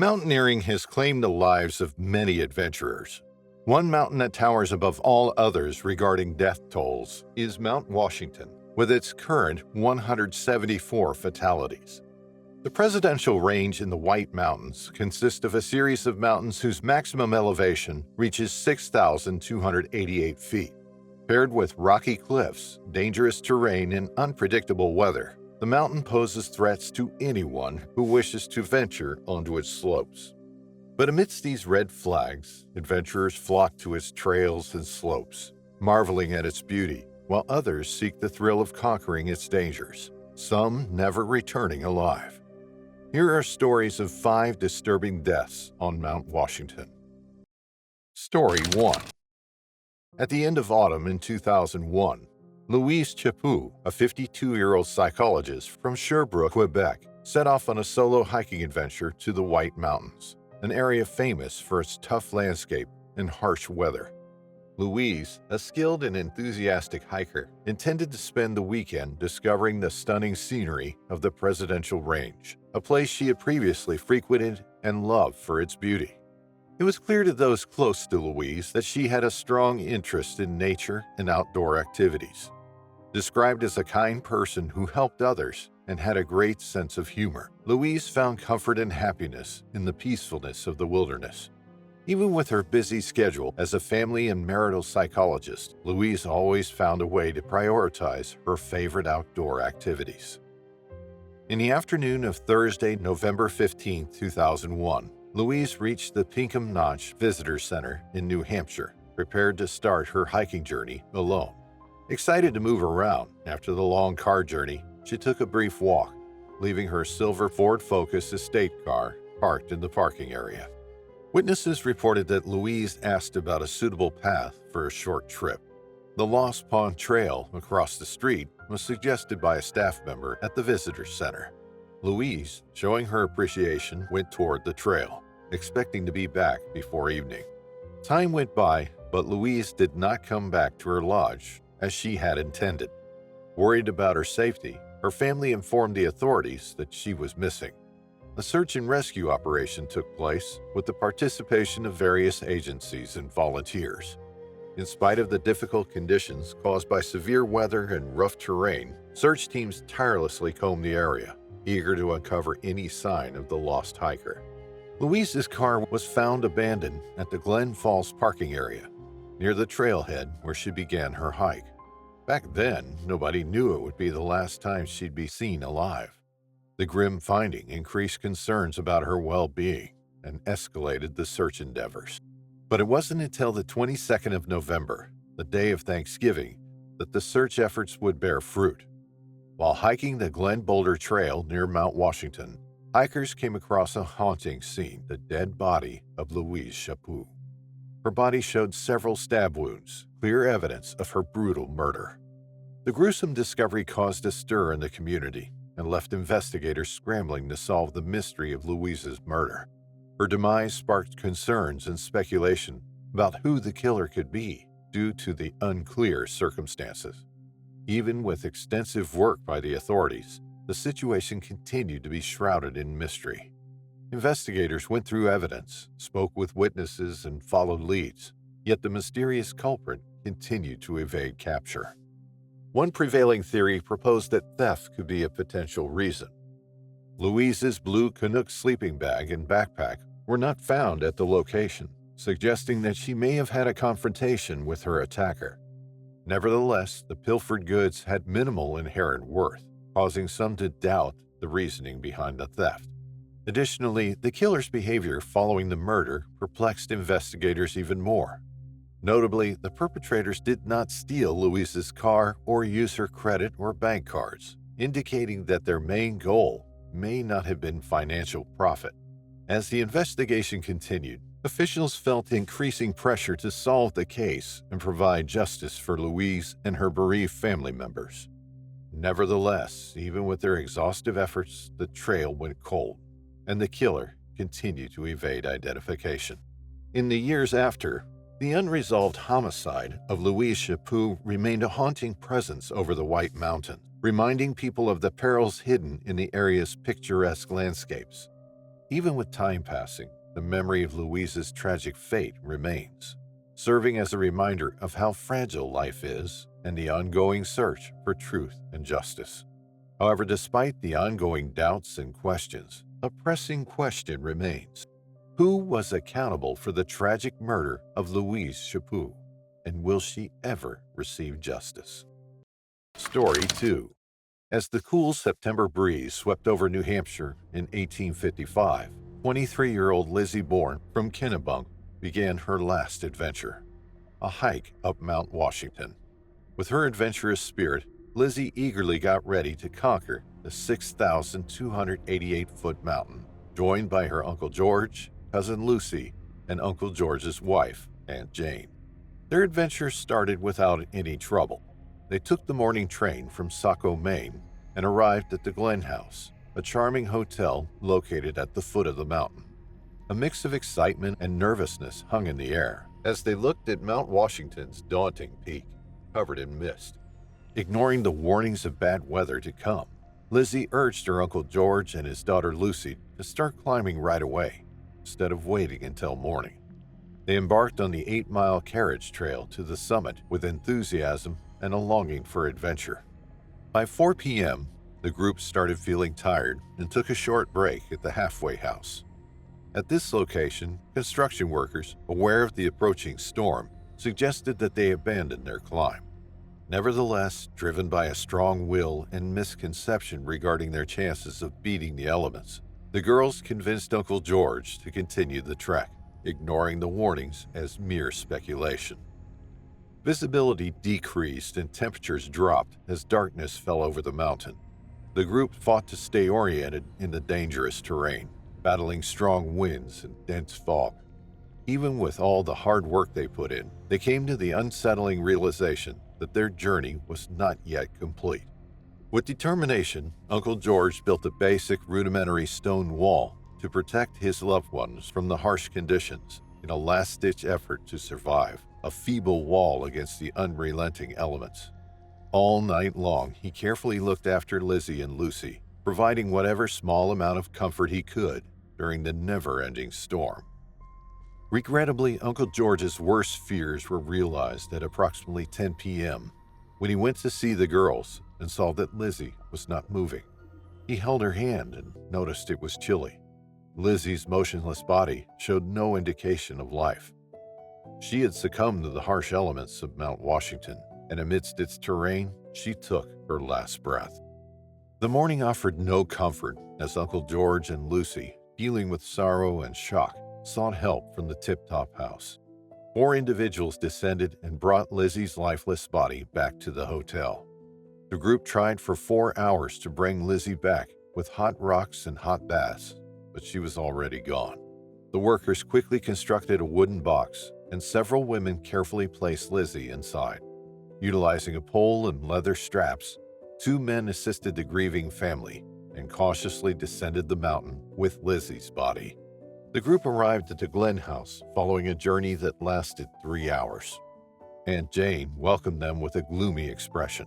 Mountaineering has claimed the lives of many adventurers. One mountain that towers above all others regarding death tolls is Mount Washington, with its current 174 fatalities. The presidential range in the White Mountains consists of a series of mountains whose maximum elevation reaches 6,288 feet. Paired with rocky cliffs, dangerous terrain, and unpredictable weather, the mountain poses threats to anyone who wishes to venture onto its slopes. But amidst these red flags, adventurers flock to its trails and slopes, marveling at its beauty, while others seek the thrill of conquering its dangers, some never returning alive. Here are stories of 5 disturbing deaths on Mount Washington. Story 1. At the end of autumn in 2001, Louise Chaput, a 52-year-old psychologist from Sherbrooke, Quebec, set off on a solo hiking adventure to the White Mountains, an area famous for its tough landscape and harsh weather. Louise, a skilled and enthusiastic hiker, intended to spend the weekend discovering the stunning scenery of the Presidential Range, a place she had previously frequented and loved for its beauty. It was clear to those close to Louise that she had a strong interest in nature and outdoor activities. Described as a kind person who helped others and had a great sense of humor, Louise found comfort and happiness in the peacefulness of the wilderness. Even with her busy schedule as a family and marital psychologist, Louise always found a way to prioritize her favorite outdoor activities. In the afternoon of Thursday, November 15, 2001, Louise reached the Pinkham Notch Visitor Center in New Hampshire, prepared to start her hiking journey alone. Excited to move around after the long car journey, she took a brief walk, leaving her silver Ford Focus estate car parked in the parking area. Witnesses reported that Louise asked about a suitable path for a short trip. The Lost Pond Trail across the street was suggested by a staff member at the visitor center. Louise, showing her appreciation, went toward the trail, expecting to be back before evening. Time went by, but Louise did not come back to her lodge as she had intended. Worried about her safety, her family informed the authorities that she was missing. A search and rescue operation took place with the participation of various agencies and volunteers. In spite of the difficult conditions caused by severe weather and rough terrain, search teams tirelessly combed the area, eager to uncover any sign of the lost hiker. Louise's car was found abandoned at the Glen Falls parking area, near the trailhead where she began her hike. Back then, nobody knew it would be the last time she'd be seen alive. The grim finding increased concerns about her well-being and escalated the search endeavors. But it wasn't until the 22nd of November, the day of Thanksgiving, that the search efforts would bear fruit. While hiking the Glen Boulder Trail near Mount Washington, hikers came across a haunting scene: the dead body of Louise Chaput. Her body showed several stab wounds, clear evidence of her brutal murder. The gruesome discovery caused a stir in the community and left investigators scrambling to solve the mystery of Louise's murder. Her demise sparked concerns and speculation about who the killer could be due to the unclear circumstances. Even with extensive work by the authorities, the situation continued to be shrouded in mystery. Investigators went through evidence, spoke with witnesses, and followed leads, yet the mysterious culprit continued to evade capture. One prevailing theory proposed that theft could be a potential reason. Louise's blue Canuck sleeping bag and backpack were not found at the location, suggesting that she may have had a confrontation with her attacker. Nevertheless, the pilfered goods had minimal inherent worth, causing some to doubt the reasoning behind the theft. Additionally, the killer's behavior following the murder perplexed investigators even more. Notably, the perpetrators did not steal Louise's car or use her credit or bank cards, indicating that their main goal may not have been financial profit. As the investigation continued, officials felt increasing pressure to solve the case and provide justice for Louise and her bereaved family members. Nevertheless, even with their exhaustive efforts, the trail went cold, and the killer continued to evade identification. In the years after, the unresolved homicide of Louise Chaput remained a haunting presence over the White Mountains, reminding people of the perils hidden in the area's picturesque landscapes. Even with time passing, the memory of Louise's tragic fate remains, serving as a reminder of how fragile life is and the ongoing search for truth and justice. However, despite the ongoing doubts and questions, a pressing question remains. Who was accountable for the tragic murder of Louise Chaput, and will she ever receive justice? Story 2. As the cool September breeze swept over New Hampshire in 1855, 23-year-old Lizzie Bourne from Kennebunk began her last adventure, a hike up Mount Washington. With her adventurous spirit, Lizzie eagerly got ready to conquer the 6,288-foot mountain, joined by her Uncle George, Cousin Lucy, and Uncle George's wife, Aunt Jane. Their adventure started without any trouble. They took the morning train from Saco, Maine, and arrived at the Glen House, a charming hotel located at the foot of the mountain. A mix of excitement and nervousness hung in the air as they looked at Mount Washington's daunting peak, covered in mist. Ignoring the warnings of bad weather to come, Lizzie urged her Uncle George and his daughter Lucy to start climbing right away, instead of waiting until morning. They embarked on the 8-mile carriage trail to the summit with enthusiasm and a longing for adventure. By 4 p.m., the group started feeling tired and took a short break at the halfway house. At this location, construction workers, aware of the approaching storm, suggested that they abandon their climb. Nevertheless, driven by a strong will and misconception regarding their chances of beating the elements, the girls convinced Uncle George to continue the trek, ignoring the warnings as mere speculation. Visibility decreased and temperatures dropped as darkness fell over the mountain. The group fought to stay oriented in the dangerous terrain, battling strong winds and dense fog. Even with all the hard work they put in, they came to the unsettling realization that their journey was not yet complete. With determination, Uncle George built a basic rudimentary stone wall to protect his loved ones from the harsh conditions in a last-ditch effort to survive, a feeble wall against the unrelenting elements. All night long, he carefully looked after Lizzie and Lucy, providing whatever small amount of comfort he could during the never-ending storm. Regrettably, Uncle George's worst fears were realized at approximately 10 p.m. when he went to see the girls and saw that Lizzie was not moving. He held her hand and noticed it was chilly. Lizzie's motionless body showed no indication of life. She had succumbed to the harsh elements of Mount Washington, and amidst its terrain, she took her last breath. The morning offered no comfort as Uncle George and Lucy, dealing with sorrow and shock, sought help from the tip-top house. 4 individuals descended and brought Lizzie's lifeless body back to the hotel. The group tried for 4 hours to bring Lizzie back with hot rocks and hot baths, but she was already gone. The workers quickly constructed a wooden box, and several women carefully placed Lizzie inside. Utilizing a pole and leather straps, 2 men assisted the grieving family and cautiously descended the mountain with Lizzie's body. The group arrived at the Glen House following a journey that lasted 3 hours. Aunt Jane welcomed them with a gloomy expression.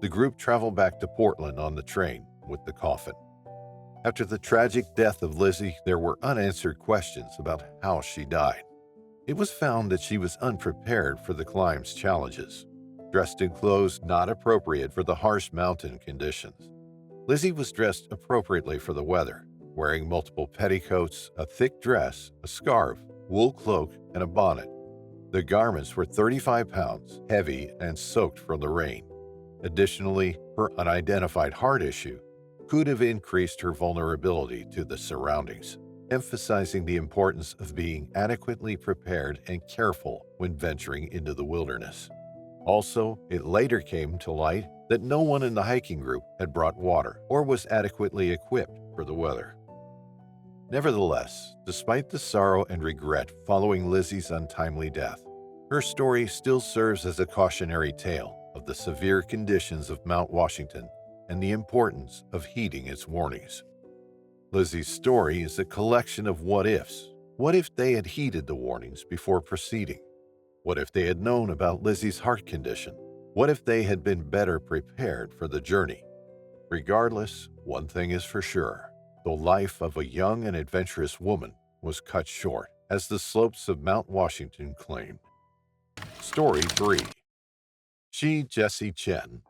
The group traveled back to Portland on the train with the coffin. After the tragic death of Lizzie, there were unanswered questions about how she died. It was found that she was unprepared for the climb's challenges, dressed in clothes not appropriate for the harsh mountain conditions. Lizzie was dressed appropriately for the weather, wearing multiple petticoats, a thick dress, a scarf, wool cloak, and a bonnet. The garments were 35 pounds, heavy, and soaked from the rain. Additionally, her unidentified heart issue could have increased her vulnerability to the surroundings, emphasizing the importance of being adequately prepared and careful when venturing into the wilderness. Also, it later came to light that no one in the hiking group had brought water or was adequately equipped for the weather. Nevertheless, despite the sorrow and regret following Lizzie's untimely death, her story still serves as a cautionary tale of the severe conditions of Mount Washington and the importance of heeding its warnings. Lizzie's story is a collection of what-ifs. What if they had heeded the warnings before proceeding? What if they had known about Lizzie's heart condition? What if they had been better prepared for the journey? Regardless, one thing is for sure. the life of a young and adventurous woman was cut short, as the slopes of Mount Washington claimed. Story 3. Jesse Chen,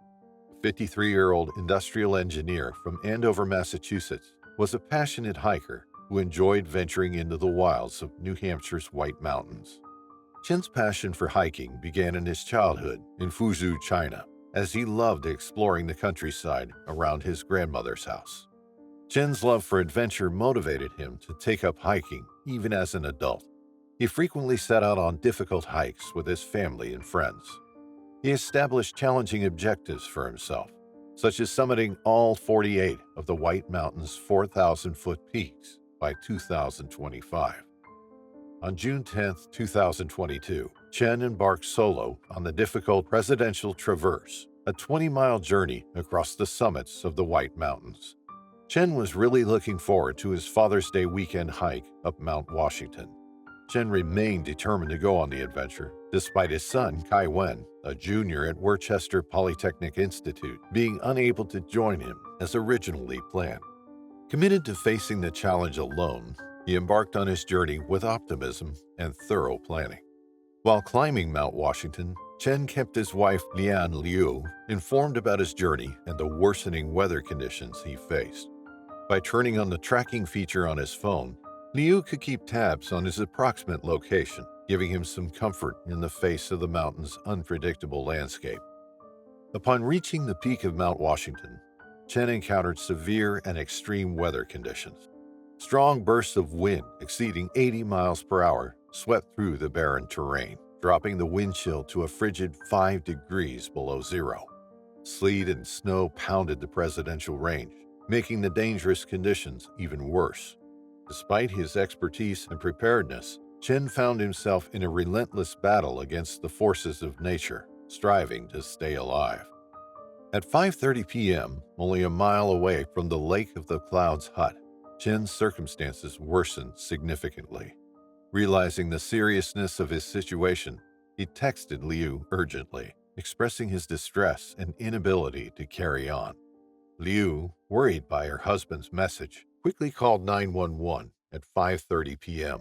a 53-year-old industrial engineer from Andover, Massachusetts, was a passionate hiker who enjoyed venturing into the wilds of New Hampshire's White Mountains. Chen's passion for hiking began in his childhood in Fuzhou, China, as he loved exploring the countryside around his grandmother's house. Chen's love for adventure motivated him to take up hiking even as an adult. He frequently set out on difficult hikes with his family and friends. He established challenging objectives for himself, such as summiting all 48 of the White Mountains' 4,000-foot peaks by 2025. On June 10, 2022, Chen embarked solo on the difficult Presidential Traverse, a 20-mile journey across the summits of the White Mountains. Chen was really looking forward to his Father's Day weekend hike up Mount Washington. Chen remained determined to go on the adventure, despite his son, Kai Wen, a junior at Worcester Polytechnic Institute, being unable to join him as originally planned. Committed to facing the challenge alone, he embarked on his journey with optimism and thorough planning. While climbing Mount Washington, Chen kept his wife, Liu, informed about his journey and the worsening weather conditions he faced. By turning on the tracking feature on his phone, Liu could keep tabs on his approximate location, giving him some comfort in the face of the mountain's unpredictable landscape. Upon reaching the peak of Mount Washington, Chen encountered severe and extreme weather conditions. Strong bursts of wind exceeding 80 miles per hour swept through the barren terrain, dropping the wind chill to a frigid 5 degrees below zero. Sleet and snow pounded the presidential range, making the dangerous conditions even worse. Despite his expertise and preparedness, Chen found himself in a relentless battle against the forces of nature, striving to stay alive. At 5:30 p.m., only a mile away from the Lake of the Clouds hut, Chen's circumstances worsened significantly. Realizing the seriousness of his situation, he texted Liu urgently, expressing his distress and inability to carry on. Liu, worried by her husband's message, quickly called 911 at 5:30 p.m.,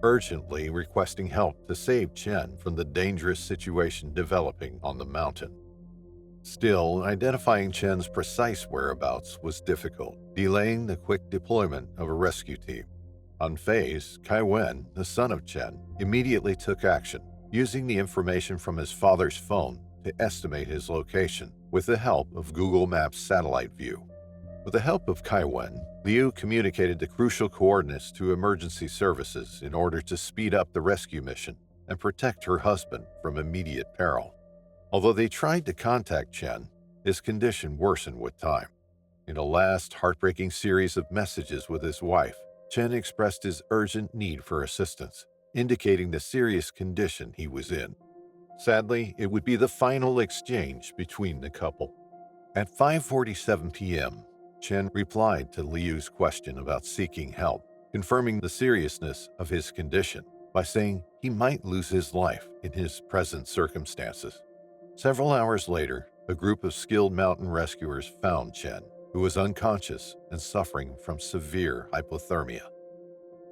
urgently requesting help to save Chen from the dangerous situation developing on the mountain. Still, identifying Chen's precise whereabouts was difficult, delaying the quick deployment of a rescue team. Unfazed, Kai Wen, the son of Chen, immediately took action, using the information from his father's phone to estimate his location with the help of Google Maps satellite view. With the help of Kai Wen, Liu communicated the crucial coordinates to emergency services in order to speed up the rescue mission and protect her husband from immediate peril. Although they tried to contact Chen, his condition worsened with time. In a last heartbreaking series of messages with his wife, Chen expressed his urgent need for assistance, indicating the serious condition he was in. Sadly, it would be the final exchange between the couple. At 5:47 p.m., Chen replied to Liu's question about seeking help, confirming the seriousness of his condition by saying he might lose his life in his present circumstances. Several hours later, a group of skilled mountain rescuers found Chen, who was unconscious and suffering from severe hypothermia.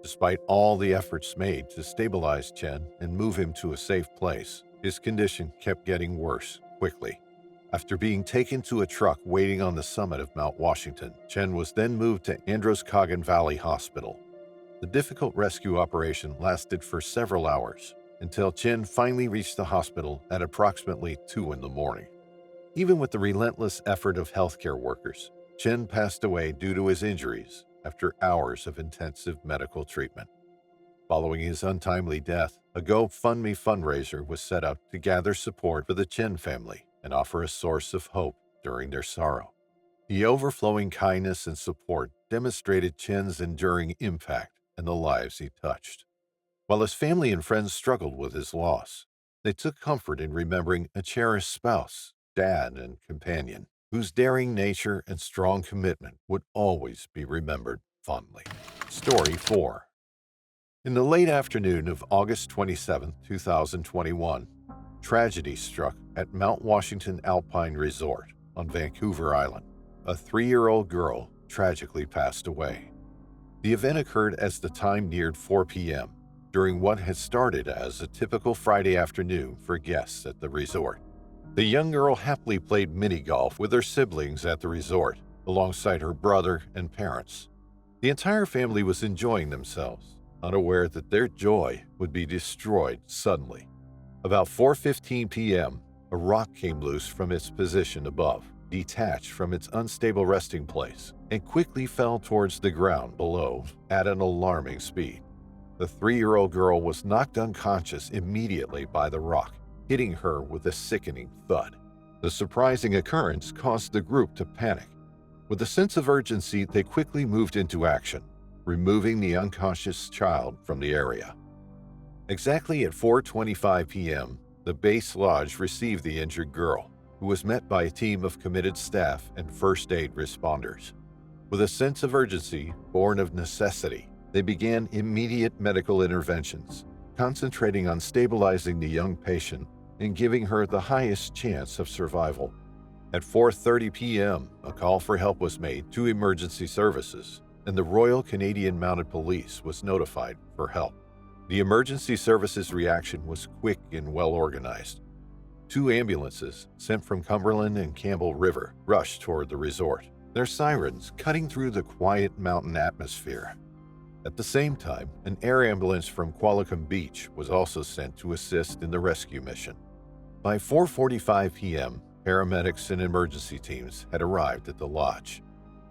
Despite all the efforts made to stabilize Chen and move him to a safe place, his condition kept getting worse quickly. After being taken to a truck waiting on the summit of Mount Washington, Chen was then moved to Androscoggin Valley Hospital. The difficult rescue operation lasted for several hours, until Chen finally reached the hospital at approximately 2 a.m. Even with the relentless effort of healthcare workers, Chen passed away due to his injuries after hours of intensive medical treatment. Following his untimely death, a GoFundMe fundraiser was set up to gather support for the Chen family and offer a source of hope during their sorrow. The overflowing kindness and support demonstrated Chen's enduring impact and the lives he touched. While his family and friends struggled with his loss, they took comfort in remembering a cherished spouse, dad, and companion, whose daring nature and strong commitment would always be remembered fondly. Story 4. In the late afternoon of August 27, 2021, tragedy struck at Mount Washington Alpine Resort on Vancouver Island. A 3-year-old girl tragically passed away, The event occurred as the time neared 4 p.m., during what had started as a typical Friday afternoon for guests at the resort. The young girl happily played mini-golf with her siblings at the resort, alongside her brother and parents. The entire family was enjoying themselves, unaware that their joy would be destroyed suddenly. About 4:15 p.m., a rock came loose from its position above, detached from its unstable resting place, and quickly fell towards the ground below at an alarming speed. The 3-year-old girl was knocked unconscious immediately by the rock, hitting her with a sickening thud. The surprising occurrence caused the group to panic. With a sense of urgency, they quickly moved into action, removing the unconscious child from the area. Exactly at 4:25 p.m., the base lodge received the injured girl, who was met by a team of committed staff and first aid responders. With a sense of urgency born of necessity, they began immediate medical interventions, concentrating on stabilizing the young patient and giving her the highest chance of survival. At 4:30 p.m., a call for help was made to emergency services, and the Royal Canadian Mounted Police was notified for help. The emergency services reaction was quick and well organized. 2 ambulances, sent from Cumberland and Campbell River, rushed toward the resort, their sirens cutting through the quiet mountain atmosphere. At the same time, an air ambulance from Qualicum Beach was also sent to assist in the rescue mission. By 4:45 p.m., paramedics and emergency teams had arrived at the lodge.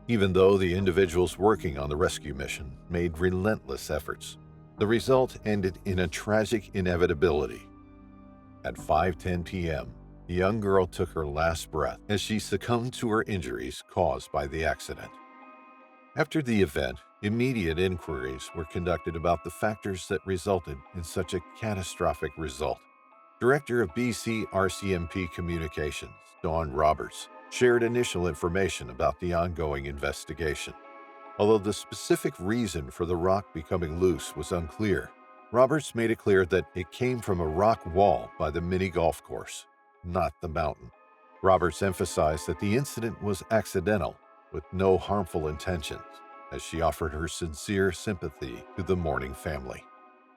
Even though the individuals working on the rescue mission made relentless efforts, the result ended in a tragic inevitability. At 5:10 p.m., the young girl took her last breath as she succumbed to her injuries caused by the accident. After the event, immediate inquiries were conducted about the factors that resulted in such a catastrophic result. Director of BC RCMP Communications, Dawn Roberts, shared initial information about the ongoing investigation. Although the specific reason for the rock becoming loose was unclear, Roberts made it clear that it came from a rock wall by the mini golf course, not the mountain. Roberts emphasized that the incident was accidental, with no harmful intentions, as she offered her sincere sympathy to the mourning family.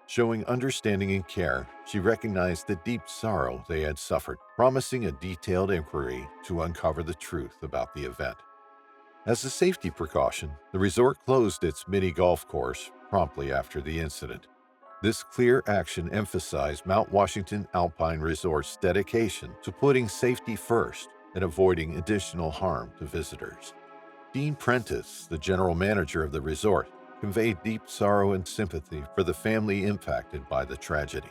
Showing understanding and care, she recognized the deep sorrow they had suffered, promising a detailed inquiry to uncover the truth about the event. As a safety precaution, the resort closed its mini golf course promptly after the incident. This clear action emphasized Mount Washington Alpine Resort's dedication to putting safety first and avoiding additional harm to visitors. Dean Prentice, the general manager of the resort, conveyed deep sorrow and sympathy for the family impacted by the tragedy.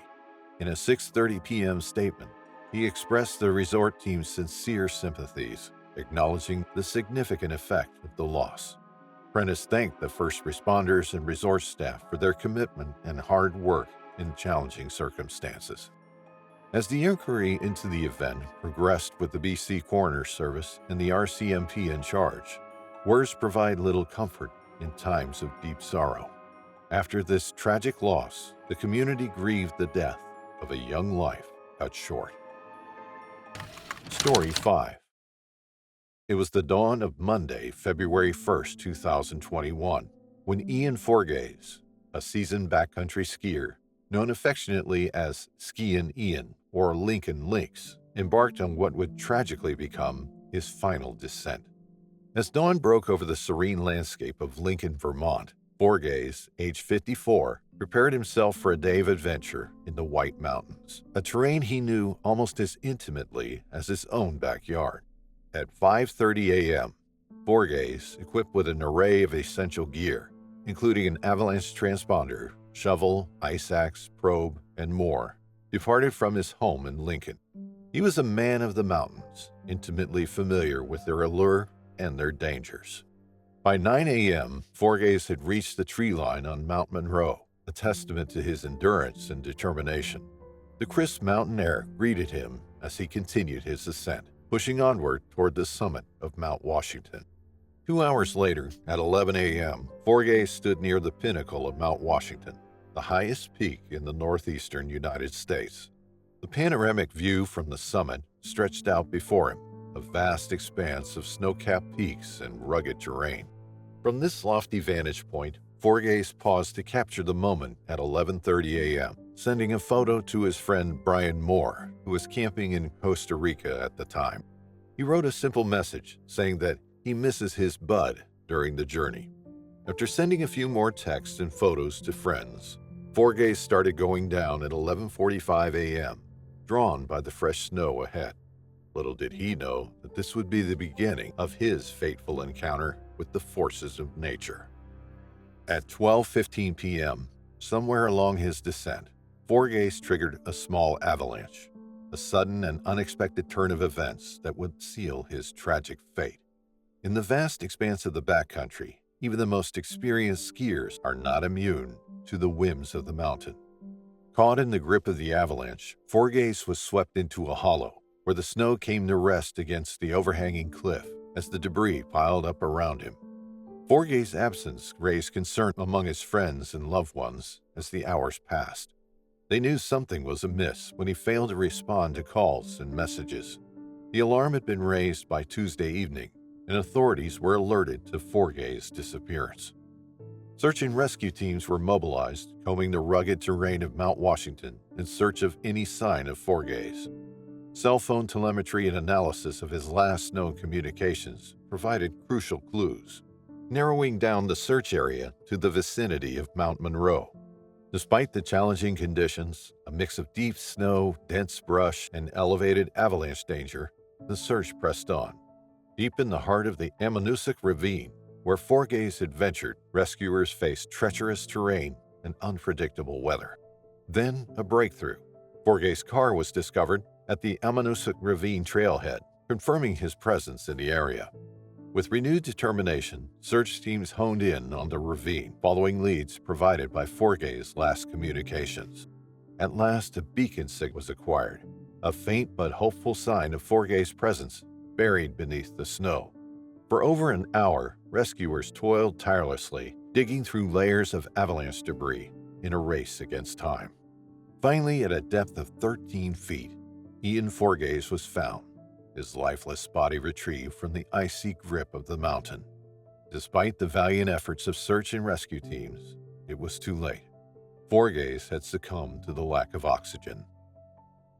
In a 6:30 p.m. statement, he expressed the resort team's sincere sympathies, acknowledging the significant effect of the loss. Prentice thanked the first responders and resort staff for their commitment and hard work in challenging circumstances. As the inquiry into the event progressed with the BC Coroner's Service and the RCMP in charge, words provide little comfort in times of deep sorrow. After this tragic loss, the community grieved the death of a young life cut short. Story 5. It was the dawn of Monday, February 1st, 2021, when Ian Forgaze, a seasoned backcountry skier, known affectionately as Skiin' Ian or Lincoln Lynx, embarked on what would tragically become his final descent. As dawn broke over the serene landscape of Lincoln, Vermont, Forgaze, age 54, prepared himself for a day of adventure in the White Mountains, a terrain he knew almost as intimately as his own backyard. At 5:30 a.m., Forgaze, equipped with an array of essential gear, including an avalanche transponder, shovel, ice axe, probe, and more, departed from his home in Lincoln. He was a man of the mountains, intimately familiar with their allure and their dangers. By 9 a.m., Forgaze had reached the tree line on Mount Monroe, a testament to his endurance and determination. The crisp mountain air greeted him as he continued his ascent, pushing onward toward the summit of Mount Washington. 2 hours later, at 11 a.m., Forgaze stood near the pinnacle of Mount Washington, the highest peak in the northeastern United States. The panoramic view from the summit stretched out before him, a vast expanse of snow-capped peaks and rugged terrain. From this lofty vantage point, Forgase paused to capture the moment at 11:30 a.m., sending a photo to his friend Brian Moore, who was camping in Costa Rica at the time. He wrote a simple message saying that he misses his bud during the journey. After sending a few more texts and photos to friends, Forgase started going down at 11:45 a.m., drawn by the fresh snow ahead. Little did he know that this would be the beginning of his fateful encounter with the forces of nature. At 12:15 p.m., somewhere along his descent, Forgase triggered a small avalanche, a sudden and unexpected turn of events that would seal his tragic fate. In the vast expanse of the backcountry, even the most experienced skiers are not immune to the whims of the mountain. Caught in the grip of the avalanche, Forgase was swept into a hollow, where the snow came to rest against the overhanging cliff as the debris piled up around him. Forgase's absence raised concern among his friends and loved ones as the hours passed. They knew something was amiss when he failed to respond to calls and messages. The alarm had been raised by Tuesday evening, and authorities were alerted to Forgase's disappearance. Search and rescue teams were mobilized, combing the rugged terrain of Mount Washington in search of any sign of Forgase. Cell phone telemetry and analysis of his last known communications provided crucial clues, narrowing down the search area to the vicinity of Mount Monroe. Despite the challenging conditions, a mix of deep snow, dense brush, and elevated avalanche danger, the search pressed on. Deep in the heart of the Ammonoosuc Ravine, where Forgase had ventured, rescuers faced treacherous terrain and unpredictable weather. Then a breakthrough. Forgase's car was discovered at the Ammonoosuc Ravine trailhead, confirming his presence in the area. With renewed determination, search teams honed in on the ravine, following leads provided by Forgase's last communications. At last, a beacon signal was acquired, a faint but hopeful sign of Forgase's presence buried beneath the snow. For over an hour, rescuers toiled tirelessly, digging through layers of avalanche debris in a race against time. Finally, at a depth of 13 feet, Ian Forgase was found, his lifeless body retrieved from the icy grip of the mountain. Despite the valiant efforts of search and rescue teams, it was too late. Forgase had succumbed to the lack of oxygen.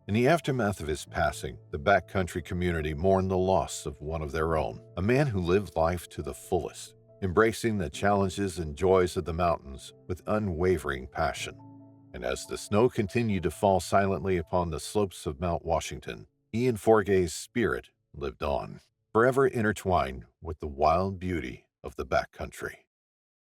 In the aftermath of his passing, the backcountry community mourned the loss of one of their own, a man who lived life to the fullest, embracing the challenges and joys of the mountains with unwavering passion. And as the snow continued to fall silently upon the slopes of Mount Washington, Ian Forgase's spirit lived on, forever intertwined with the wild beauty of the backcountry.